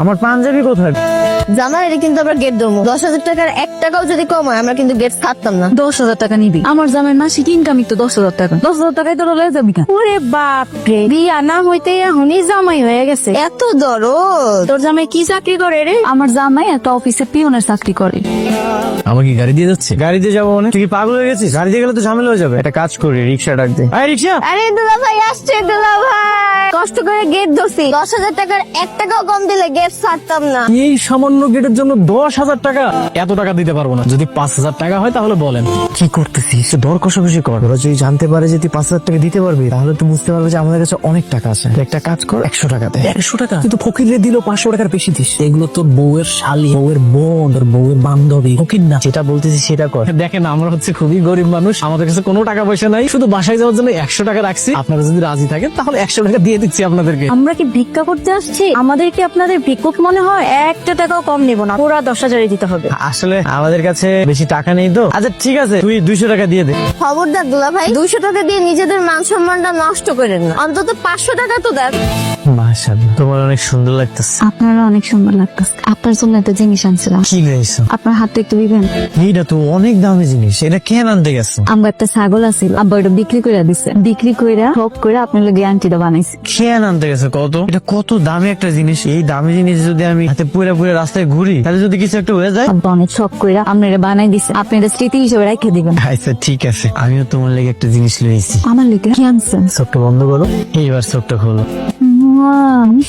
আমার পাঞ্জাবি কোথায়? জামাই এটা কিন্তু আবার গেট দেবো। 10,000 টাকার 1 টাকাও যদি কম হয় আমরা কিন্তু গেট ছাড়তাম না। 10,000 টাকা নিবি? আমার জামাই মাসিক ইনকামই তো 10,000 টাকা। 10,000 টাকায় তো লয়ে যাবি না? ওরে বাপ রে, বিয়া না হইতে এখনই জামাই হয়ে গেছে, এত দরদ। তোর জামাই কি চাকরি করে রে? আমার জামাই একটা অফিসে পিয়নের চাকরি করে। আমাকে গাড়ি দিয়ে যাচ্ছে? গাড়ি দিয়ে যাবো মানে? তুই কি পাগল হয়ে গেছিস? গাড়ি দিয়ে গেলে তো ঝামেলা হয়ে যাবে। একটা কাজ করি, রিক্সা ডাক দে। আরে রিক্সা! আরে দুলা ভাই আসছে, দুলা ভাই কষ্ট করে গেট ধরছি। 10,000 টাকার 1 টাকাও কম দিলে গেট ছাড়তাম না। এই সামান্য গেটের জন্য 10,000 টাকা? এত টাকা দিতে পারবো না। যদি 5,000 টাকা হয় তাহলে বলেন। কি করতেছিস? দর কষাকষি কর। ওরা যদি জানতে পারে যে তুই 5,000 টাকা দিতে পারবি তাহলে তো বুঝতে পারবে যে আমাদের কাছে অনেক টাকা আছে। তুই একটা কাজ কর, 100 টাকা দে। 100 টাকা? তুই তো ফকিরে দিল 500 টাকার বেশি দিস। এগুলো তোর বউয়ের শালি, বউয়ের বোন, তোর বউয়ের বান্ধবী, ফকির না। যেটা বলতেছিস সেটা কর। দেখেন আমরা হচ্ছে খুবই গরিব মানুষ, আমাদের কাছে কোনো টাকা পয়সা নাই, শুধু বাসায় যাওয়ার জন্য 100 টাকা রাখছি। আপনারা যদি রাজি থাকেন তাহলে 100 টাকা দিয়ে দিচ্ছি আপনাদেরকে। আমরা কি ভিক্ষা করতে আসছি? আমাদের কি আপনাদের ভিক্ষুক মনে হয়? 1 টাকাও কম নেব না, পুরা 10,000 দিতে হবে। আসলে আমাদের কাছে বেশি টাকা নেই তো। আচ্ছা ঠিক আছে, তুই 200 টাকা দিয়ে দে। খবরদার দুলা ভাই, 200 টাকা দিয়ে নিজেদের মান সম্মানটা নষ্ট করেন না, অন্তত 500 টাকা তো দেন। মাশাআল্লাহ, তোমার অনেক সুন্দর লাগতেছে। আপনারা অনেক সুন্দর লাগতেছে। আপনার জন্য একটা জিনিস আনছিলাম, কি গাইছো? আপনার হাতে একটু দিবেন? এইটা তো অনেক দামি জিনিস, এটা কেন আনতে গেছো? আমার একটা ছাগল আছিল, আব্বা এটা বিক্রি করে দিছে। বিক্রি কইরা ঠক করে আপনার লগে আন্টিটা বানাইছে। কেন আনতে গেছো? কত এটা, কত দামি একটা জিনিস। এই দামি জিনিস যদি আমি হাতে পুরে পুরে রাস্তায় ঘুরি তাহলে যদি কিছু একটা হয়ে যায়। আব্বা অনেক শখ কইরা আপনারা বানাই দিছে, আপনি এটা স্মৃতি হিসেবে রেখে দিবেন। আচ্ছা ঠিক আছে, আমিও তোমার লেগে একটা জিনিস লইছি। আমার লেগে কি আনছেন? চোখটা বন্ধ করো, এইবার চোখটা খোলো।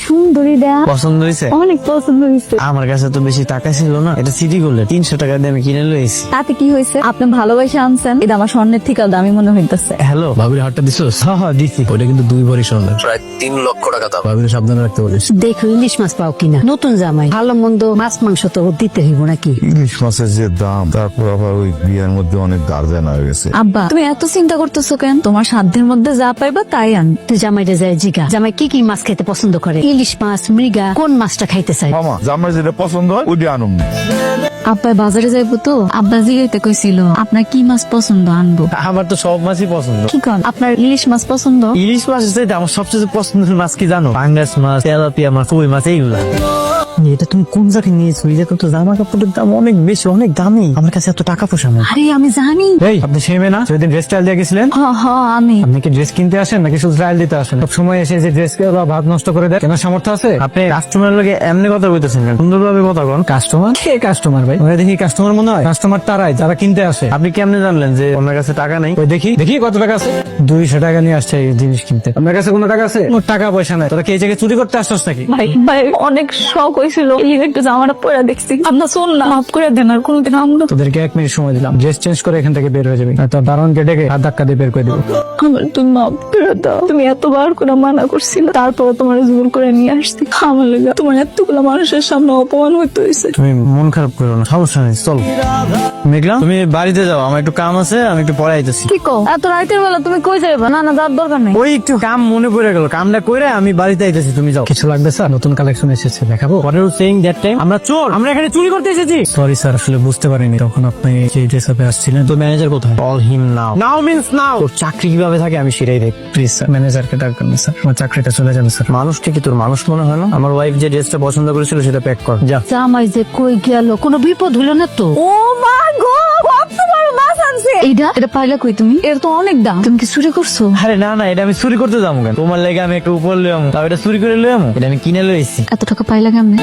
সুন্দরী দেয়া, পছন্দ হয়েছে? অনেক পছন্দ হয়েছে। আমার কাছে তো বেশি টাকা ছিল না, এটা সিটি গোল্ডের 300 টাকা দিয়ে আমি কিনে লইছি। তাতে কি হয়েছে? আপনি ভালোবাসে আনছেন, এটা আমার স্বর্ণের থেকে দামি মনে হইতেছে। হ্যালো, ভাবির হাটটা দিছোস? হ্যাঁ দিছি। ওইটা কিন্তু 2 ভরি স্বর্ণের, প্রায় 3 লক্ষ টাকা দাম। ভাবির সাবধানে রাখতে বলিস। দেখো ইলিশ মাছ পাও কিনা। নতুন জামাই, ভালো মন্দ মাছ মাংস তো দিতে হইব নাকি। ইলিশ মাছের যে দাম, তারপর আবার ওই বিয়ের মধ্যে অনেক গার্জেন হয়ে গেছে। আব্বা তুমি এত চিন্তা করতেছো কেন? তোমার সাধ্যের মধ্যে যা পাইবা তাই আন। তুই জামাইটা যায় জিগা, জামাই কি কি মাছ খেতে পছন্দ করে। ইলিশ মাছ, মৃগা, কোন মাছটা খাইতে চাই। মামা জামাই যেটা পছন্দ হয় ওইটা আনুন। আব্বা বাজারে যাইবো তো, আব্বা জিগাইতে কইছিল আপনার কি মাছ পছন্দ আনবো। আমার তো সব মাছই পছন্দ। কি কন, আপনার ইলিশ মাছ পছন্দ? ইলিশ মাছ চাইতে আমার সবচেয়ে পছন্দের মাছ কি জানো? পাঙ্গাস মাছ, তেলাপিয়া মাছ, কই মাছ, এইগুলা। এটা তুমি কোন জায়গায় নিয়েছো? এটা তো জামা কাপড়ের দাম অনেক বেশি, অনেক দামি। আমার কাছে এত টাকা পয়সা নেই। আরে আমি জানি। এই আপনি সেমে না সেদিন ড্রেস স্টাইল দিয়ে গেছিলেন? হ হ আমি। আপনি কি ড্রেস কিনতে আসেন নাকি শুধু ট্রায়াল দিতে আসেন? সব সময় এসে যে ড্রেস ভাত নষ্ট করে দেয়, কেনার সামর্থ্য আছে? আপনি কাস্টমারের লগে এমনি কথা বলতেছেন কেন? সুন্দরভাবে কথা বল। কাস্টমার কে? কাস্টমার ভাই ওরা দেখি কাস্টমার মনে হয়? কাস্টমার তারাই যারা কিনতে আসে। আপনি কেমনে জানলেন যে ওনার কাছে টাকা নেই? ওই দেখি দেখি কত টাকা আছে। 200 টাকা নিয়ে আসছে এই জিনিস কিনতে। আপনার কাছে কোনো টাকা আছে? কোনো টাকা পয়সা নাই। তোরা কি এই জায়গায় চুরি করতে আসছিস নাকি? ভাই ভাই অনেক শখ হয়েছিল, এই একটু জামাটা পরে দেখছি। আপনার শোন না, মাফ করে দেন, আর কোনোদিন আমরা। তোদেরকে 1 মিনিট সময় দিলাম, ড্রেস চেঞ্জ করে এখান থেকে বের হয়ে যাবে। তো দারোয়ানকে ডেকে হাত ধাক্কা দিয়ে বের করে দিব। আমার তুমি মাফ করে দাও। তুমি এতবার করে মানা করছিল, তারপর তোমার জোর করে নিয়ে আসছি। আমার লেগে তোমার এতগুলো মানুষের সামনে অপমান হইতে হয়েছে। তুমি মন খারাপ করো না, সমস্যা নেই, চল। মেঘলা তুমি বাড়িতে যাও, আমার একটু কাম আছে, আমি একটু পরে আইতেছি। কি কও, এত রাতের বেলা তুমি কই যাইবা? না না যাওয়ার দরকার নেই। ওই একটু কাম মনে পড়ে গেল, কামটা করে আমি বাড়িতে আইতেছি, তুমি যাও। কিছু লাগবে স্যার? নতুন কালেকশন এসেছে, দেখাবো। সেইং দ্যাট টাইম আমরা চোর, আমরা এখানে চুরি করতে এসেছি। সরি স্যার, আসলে বুঝতে পারিনি তখন আপনি যে ড্রেস আপে আসছিলেন। তো ম্যানেজার কোথায়? কল হিম নাও। নাও মিন্স নাও। তোর চাকরি কিভাবে থাকে আমি সেটাই দেখ। প্লিজ স্যার, ম্যানেজারকে ডাকবেন না স্যার, আমার চাকরিটা চলে যাবে স্যার। মানুষটা কি তোর মানুষ মনে হয় না? আমার ওয়াইফ যে ড্রেসটা পছন্দ করেছিল সেটা প্যাক কর, যা। জামাই যে কই গেল, কোনো বিপদ হইল না তো? ও মা গো, কত বড় মাছ আনছে। এটা পাইলা কই তুমি? এর তো অনেক দাম, তুমি কি চুরি করছো? আরে না না, এটা আমি চুরি করতে যাবো কেন? তোমার লেগে আমি একটা উপর লই আমু, তাও এটা চুরি করে লই আমু? এটা আমি কিনে লইছি। এত টাকা পাইলা কেমনে?